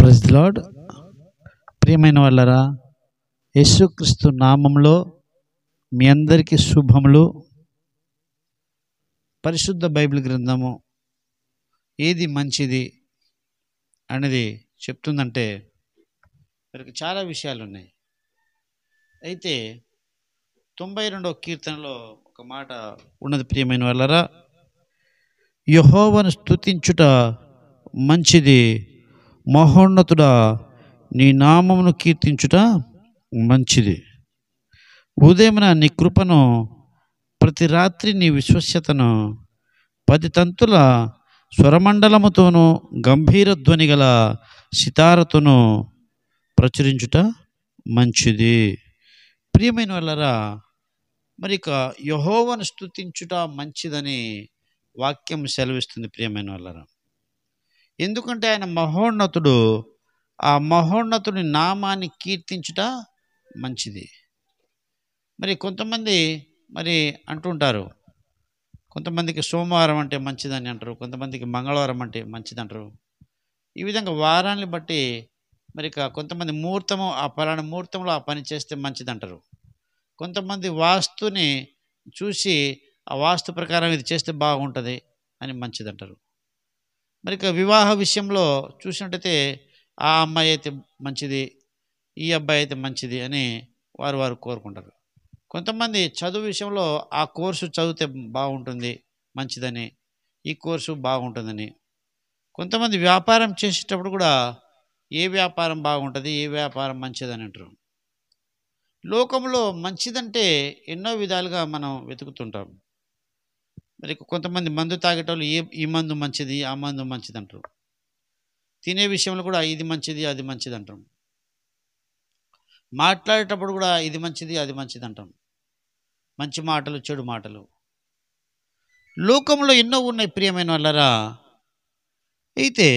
Praise the lord. ప్రియమైన వాళ్ళరా, యేసుక్రీస్తు నామంలో మీ అందరికీ శుభములు. పరిశుద్ధ బైబిల్ గ్రంథము ఏది మంచిది అనేది చెప్తుందంటే మనకి చాలా విషయాలు ఉన్నాయి. అయితే 92వ కీర్తనలో ఒక మాట ఉన్నది. ప్రియమైన వాళ్ళరా, యెహోవాను స్తుతించుట మంచిది, మహోన్నతుడా నీ నామమును కీర్తించుట మంచిది. ఉదయమున నీ కృపను, ప్రతి రాత్రి నీ విశ్వస్యతను 10 తంతుల స్వరమండలముతోనూ గంభీర ధ్వని గల సితారతోనూ ప్రచురించుట మంచిది. ప్రియమైన వాళ్ళరా, మరి ఇక యెహోవాను స్తుతించుట మంచిదని వాక్యం సెలవిస్తుంది. ప్రియమైన వాళ్ళరా, ఎందుకంటే ఆయన మహోన్నతుడు, ఆ మహోన్నతుని నామాన్ని కీర్తించుట మంచిది. మరి కొంతమంది అంటుంటారు, కొంతమందికి సోమవారం అంటే మంచిదని అంటారు, కొంతమందికి మంగళవారం అంటే మంచిది అంటారు. ఈ విధంగా వారాన్ని బట్టి కొంతమంది ముహూర్తము, ఆ పలానా ముహూర్తంలో ఆ పని చేస్తే మంచిది అంటారు. కొంతమంది వాస్తుని చూసి ఆ వాస్తు ప్రకారం ఇది చేస్తే బాగుంటుంది అని మంచిది అంటారు. వివాహ విషయంలో చూసినట్టయితే ఆ అమ్మాయి అయితే మంచిది, ఈ అబ్బాయి అయితే మంచిది అని వారు కోరుకుంటారు. కొంతమంది చదువు విషయంలో ఆ కోర్సు చదివితే బాగుంటుంది మంచిదని, ఈ కోర్సు బాగుంటుందని. కొంతమంది వ్యాపారం చేసేటప్పుడు కూడా ఏ వ్యాపారం బాగుంటుంది, ఏ వ్యాపారం మంచిదని అంటారు. లోకంలో మంచిదంటే ఎన్నో విధాలుగా మనం వెతుకుతుంటాం. కొంతమంది మందు తాగేటోళ్ళు ఈ మందు మంచిది, ఆ మందు మంచిది అంటారు. తినే విషయంలో కూడా ఇది మంచిది, అది మంచిది అంటాం. మాట్లాడేటప్పుడు కూడా ఇది మంచిది, అది మంచిది అంటాం. మంచి మాటలు, చెడు మాటలు లోకంలో ఎన్నో ఉన్నాయి. ప్రియమైన వాళ్ళరా, అయితే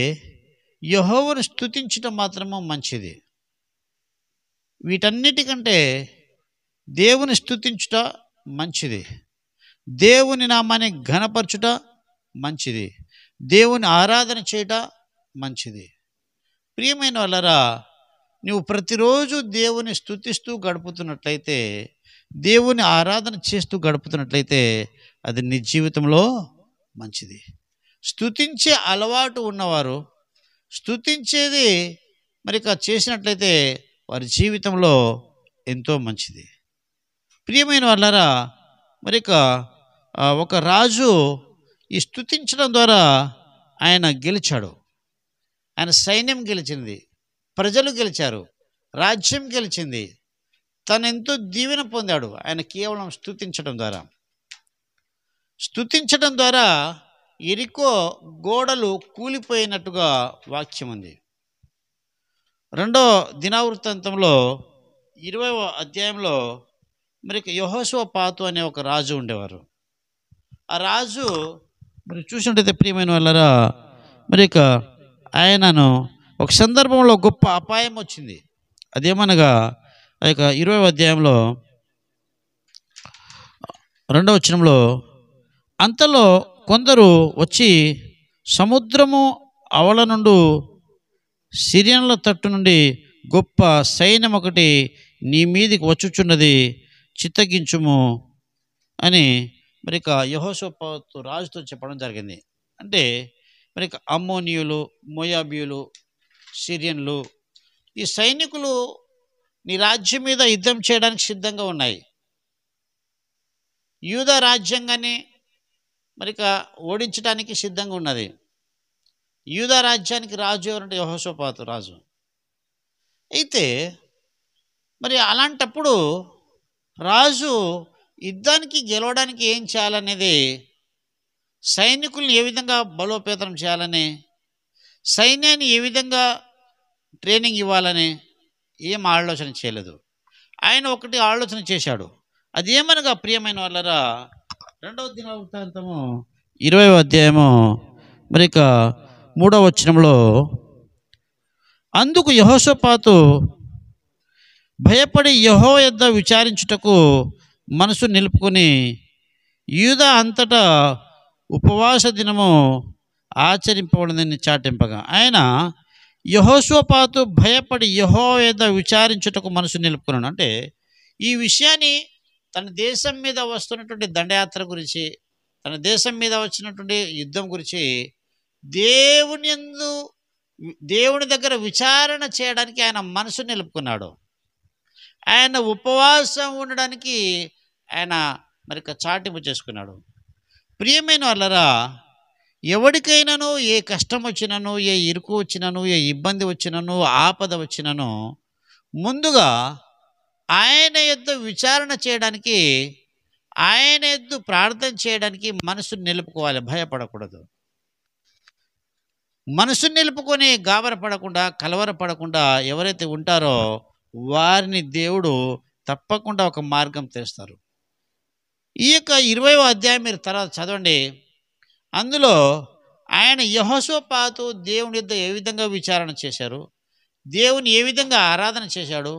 యెహోవాను స్తుతించడం మాత్రము మంచిది. వీటన్నిటికంటే దేవుని స్తుతించుట మంచిది, దేవుని నామాన్ని ఘనపరచుట మంచిది, దేవుని ఆరాధన చేయుట మంచిది. ప్రియమైన వాళ్ళరా, నువ్వు ప్రతిరోజు దేవుని స్తుతిస్తూ గడుపుతున్నట్లయితే, దేవుని ఆరాధన చేస్తూ గడుపుతున్నట్లయితే అది నీ జీవితంలో మంచిది. స్తుతించే అలవాటు ఉన్నవారు స్తుతించేది చేసినట్లయితే వారి జీవితంలో ఎంతో మంచిది. ప్రియమైన వాళ్ళరా, ఒక రాజు ఈ స్తుతించడం ద్వారా ఆయన గెలిచాడు. ఆయన సైన్యం గెలిచింది, ప్రజలు గెలిచారు, రాజ్యం గెలిచింది. తను ఎంతో దీవెన పొందాడు ఆయన కేవలం స్తుతించడం ద్వారా. స్తుతించడం ద్వారా యెరికో గోడలు కూలిపోయినట్టుగా వాక్యం ఉంది. 2వ దినవృత్తాంతంలో 20వ అధ్యాయంలో యెహోషాపాతు అనే ఒక రాజు ఉండేవారు. ఆ రాజు చూసినట్టయితే ప్రియమైన వాళ్ళరా, ఆయనను ఒక సందర్భంలో గొప్ప అపాయం వచ్చింది. అదేమనగా 20వ అధ్యాయంలో 2వ వచనంలో, అంతలో కొందరు వచ్చి సముద్రము అవల నుండి సిరియన్ల తట్టు నుండి గొప్ప సైన్యం ఒకటి నీ మీదికి వచ్చుచున్నది, చిత్తగించుము అని యెహోషాపాతు రాజుతో చెప్పడం జరిగింది. అంటే అమ్మోనీయులు, మోయాబీయులు, సిరియన్లు, ఈ సైనికులు నీ రాజ్యం మీద యుద్ధం చేయడానికి సిద్ధంగా ఉన్నాయి. యూదా రాజ్యాంగాన్ని ఓడించడానికి సిద్ధంగా ఉన్నది. యూదా రాజ్యానికి రాజు ఎవరంటే యెహోషాపాతు రాజు. అయితే అలాంటప్పుడు రాజు యుద్ధానికి గెలవడానికి ఏం చేయాలనేది, సైనికుల్ని ఏ విధంగా బలోపేతం చేయాలని, సైన్యాన్ని ఏ విధంగా ట్రైనింగ్ ఇవ్వాలని ఏం ఆలోచన చేయలేదు. ఆయన ఒకటి ఆలోచన చేశాడు. అదేమనగా ప్రియమైన వాళ్ళరా, 2వ దినవృత్తాంతము 20వ అధ్యాయము 3వ వచనంలో, అందుకు యెహోషాపాతు భయపడి యెహోవా యొద్ద విచారించుటకు మనసు నిలుపుకొని యూదా అంతటా ఉపవాస దినము ఆచరింపబడిందని చాటింపగా, ఆయన యెహోషాపాతు భయపడి యెహోవా యొద్ద విచారించుటకు మనసు నిలుపుకున్నాడు. అంటే ఈ విషయాన్ని తన దేశం మీద వస్తున్నటువంటి దండయాత్ర గురించి, తన దేశం మీద వచ్చినటువంటి యుద్ధం గురించి దేవుని యందు దేవుని దగ్గర విచారణ చేయడానికి ఆయన మనసు నిలుపుకున్నాడు. ఆయన ఉపవాసం ఉండడానికి ఆయన చాటింపు చేసుకున్నాడు. ప్రియమైన వాళ్ళరా, ఎవరికైనాను ఏ కష్టం వచ్చినను, ఏ ఇరుకు వచ్చినను, ఏ ఇబ్బంది వచ్చినను, ఆపద వచ్చినను ముందుగా ఆయన యొద్ద విచారణ చేయడానికి, ఆయన యొద్ద ప్రార్థన చేయడానికి మనసును నిలుపుకోవాలి, భయపడకూడదు. మనసును నిలుపుకొని గాబరపడకుండా, కలవరపడకుండా ఎవరైతే ఉంటారో వారిని దేవుడు తప్పకుండా ఒక మార్గం తెస్తారు. ఈ యొక్క 20వ అధ్యాయం మీరు తర్వాత చదవండి. అందులో ఆయన యెహోషాపాతు దేవుని యొద్ద ఏ విధంగా విచారణ చేశారు, దేవుని ఏ విధంగా ఆరాధన చేశాడు,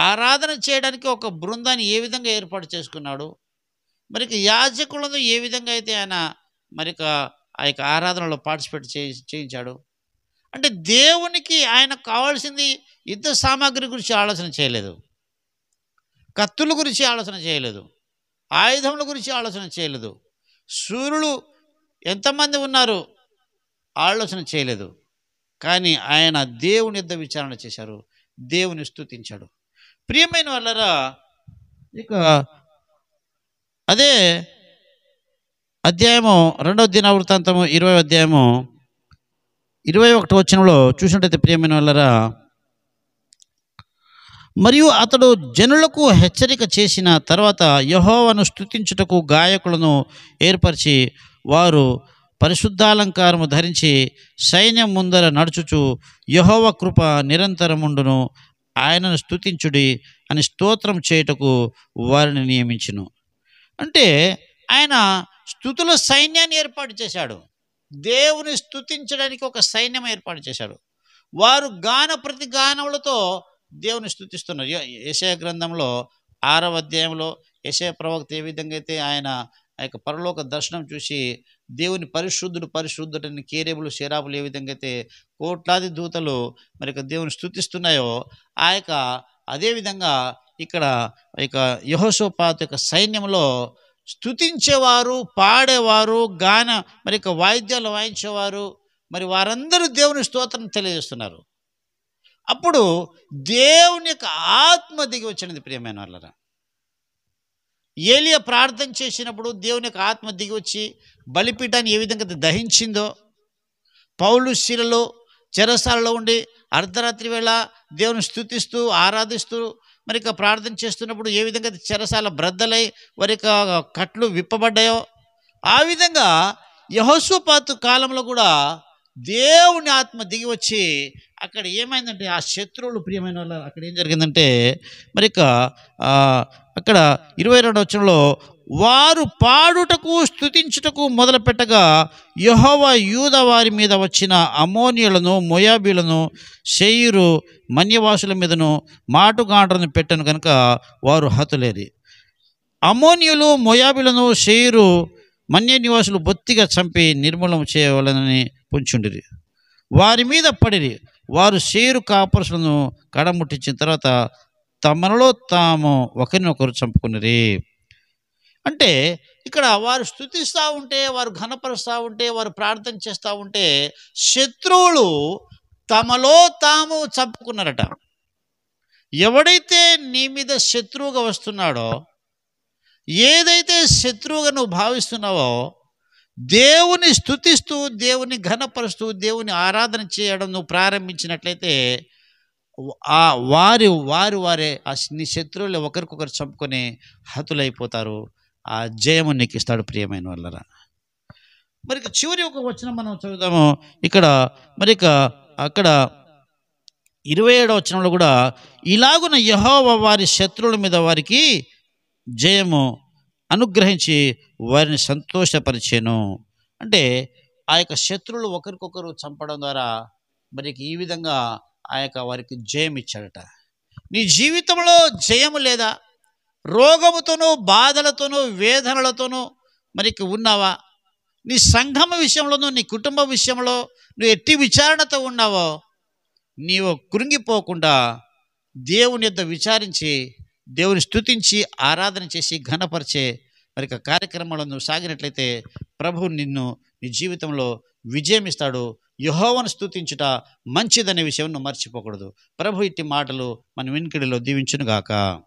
ఆరాధన చేయడానికి ఒక బృందాన్ని ఏ విధంగా ఏర్పాటు చేసుకున్నాడు, యాజకులను ఏ విధంగా అయితే ఆయన ఆ యొక్క ఆరాధనలో పార్టిసిపేట్ చేయించాడు. అంటే దేవునికి ఆయన కావాల్సింది యుద్ధ సామాగ్రి గురించి ఆలోచన చేయలేదు, కత్తుల గురించి ఆలోచన చేయలేదు, ఆయుధముల గురించి ఆలోచన చేయలేదు, సూర్యులు ఎంతమంది ఉన్నారు ఆలోచన చేయలేదు. కానీ ఆయన దేవుని యొద్ద విచారణ చేశారు, దేవుని స్తుతించాడు. ప్రియమైన వాళ్ళరా, ఇక అదే అధ్యాయము 2వ దినవృత్తాంతము 20వ అధ్యాయము 21వ వచనంలో చూసినట్టయితే, ప్రియమైన వాళ్ళరా, మరియు అతడు జనులకు హెచ్చరిక చేసిన తర్వాత యెహోవాను స్తుతించుటకు గాయకులను ఏర్పరిచి వారు పరిశుద్ధాలంకారము ధరించి సైన్యం ముందర నడుచుచు యెహోవా కృప నిరంతరముండును, ఆయనను స్తుతించుడి అని స్తోత్రం చేయుటకు వారిని నియమించును. అంటే ఆయన స్తుతుల సైన్యాన్ని ఏర్పాటు చేశాడు, దేవుని స్తుతించడానికి ఒక సైన్యం ఏర్పాటు చేశాడు. వారు ప్రతి గానములతో దేవుని స్తుతిస్తున్నారు. యెషయా గ్రంథంలో 6వ అధ్యాయంలో యెషయా ప్రవక్త ఏ విధంగా అయితే ఆయన ఆ యొక్క పరలోక దర్శనం చూసి దేవుని పరిశుద్ధుడు పరిశుద్ధుడని కేరేబులు శరాబులు ఏ విధంగా అయితే కోట్లాది దూతలు దేవుని స్తుతిస్తున్నాయో అదేవిధంగా ఇక్కడ యెహోషాపాతు యొక్క సైన్యంలో స్తుతించేవారు, పాడేవారు, వాయిద్యాలు వాయించేవారు, వారందరూ దేవుని స్తోత్రం తెలియజేస్తున్నారు. అప్పుడు దేవుని యొక్క ఆత్మ దిగి వచ్చినది. ప్రియమైన వాళ్ళరా, ఏలియా ప్రార్థన చేసినప్పుడు దేవుని యొక్క ఆత్మ దిగి వచ్చి బలిపీఠాన్ని ఏ విధంగా దహించిందో, పౌలు శిలలో చెరసాలలో ఉండి అర్ధరాత్రి వేళ దేవుని స్తుతిస్తూ ఆరాధిస్తూ ప్రార్థన చేస్తున్నప్పుడు ఏ విధంగా చెరసాల బ్రద్దలై వారి కట్లు విప్పబడ్డాయో, ఆ విధంగా యెహోషాపాతు కాలంలో కూడా దేవుని ఆత్మ దిగి వచ్చి అక్కడ ఏమైందంటే ఆ శత్రువులు, ప్రియమైన వాళ్ళు, అక్కడ ఏం జరిగిందంటే అక్కడ 22వ వచనంలో వారు పాడుటకు స్తుతించుటకు మొదలుపెట్టగా యెహోవా యూదా వారి మీద వచ్చిన అమ్మోనీయులను, మోయాబీలను, శేయీరు మన్యవాసుల మీదను మాటుగాండ్రను పెట్టను కనుక వారు హతులేరి. అమ్మోనీయులు, మోయాబీలను, శేయీరు మన్య నివాసులు బొత్తిగా చంపి నిర్మూలన చేయవలనని పుంచుండిరి. వారి మీద పడిరి. వారు శేయీరు కాపురసులను కడముట్టించిన తర్వాత తమలో తాము ఒకరినొకరు చంపుకునిరి. అంటే ఇక్కడ వారు స్తుతిస్తూ ఉంటే, వారు ఘనపరుస్తూ ఉంటే, వారు ప్రార్థన చేస్తూ ఉంటే శత్రువులు తమలో తాము చంపుకున్నారట. ఎవడైతే నీ మీద శత్రువుగా వస్తున్నాడో, ఏదైతే శత్రువుగా నువ్వు భావిస్తున్నావో, దేవుని స్తుతిస్తూ, దేవుని ఘనపరుస్తూ, దేవుని ఆరాధన చేయడం నువ్వు ప్రారంభించినట్లయితే వారే నీ శత్రువులు ఒకరికొకరు చంపుకొని హతులైపోతారు. ఆ జయము నీకు ఇస్తాడు. ప్రియమైన వాళ్ళరా, చివరి ఒక వచనం మనం చదువుదాము. ఇక్కడ అక్కడ 27వ వచనంలో కూడా ఇలాగున యెహోవా వారి శత్రువుల మీద వారికి జయము అనుగ్రహించి వారిని సంతోషపరిచెను. అంటే ఆ యొక్క శత్రువులు ఒకరికొకరు చంపడం ద్వారా ఈ విధంగా వారికి జయం ఇచ్చాడట. నీ జీవితంలో జయము లేదా? రోగముతోనూ, బాధలతోనూ, వేదనలతోనూ ఉన్నావా? నీ సంఘం విషయంలోనూ, నీ కుటుంబ విషయంలో నువ్వు ఎట్టి విచారణతో ఉన్నావో, నీవు కృంగిపోకుండా దేవుని యొద్ద విచారించి దేవుని స్తుతించి ఆరాధన చేసి ఘనపరిచే మరి కార్యక్రమంలో నువ్వు సాగినట్లయితే ప్రభు నిన్ను నీ జీవితంలో విజయం ఇస్తాడు. యెహోవాను స్తుతించుట మంచిదనే విషయం నువ్వు మర్చిపోకూడదు. ప్రభు ఇట్టి మాటలు మన వినికిడిలో దీవించునుగాక.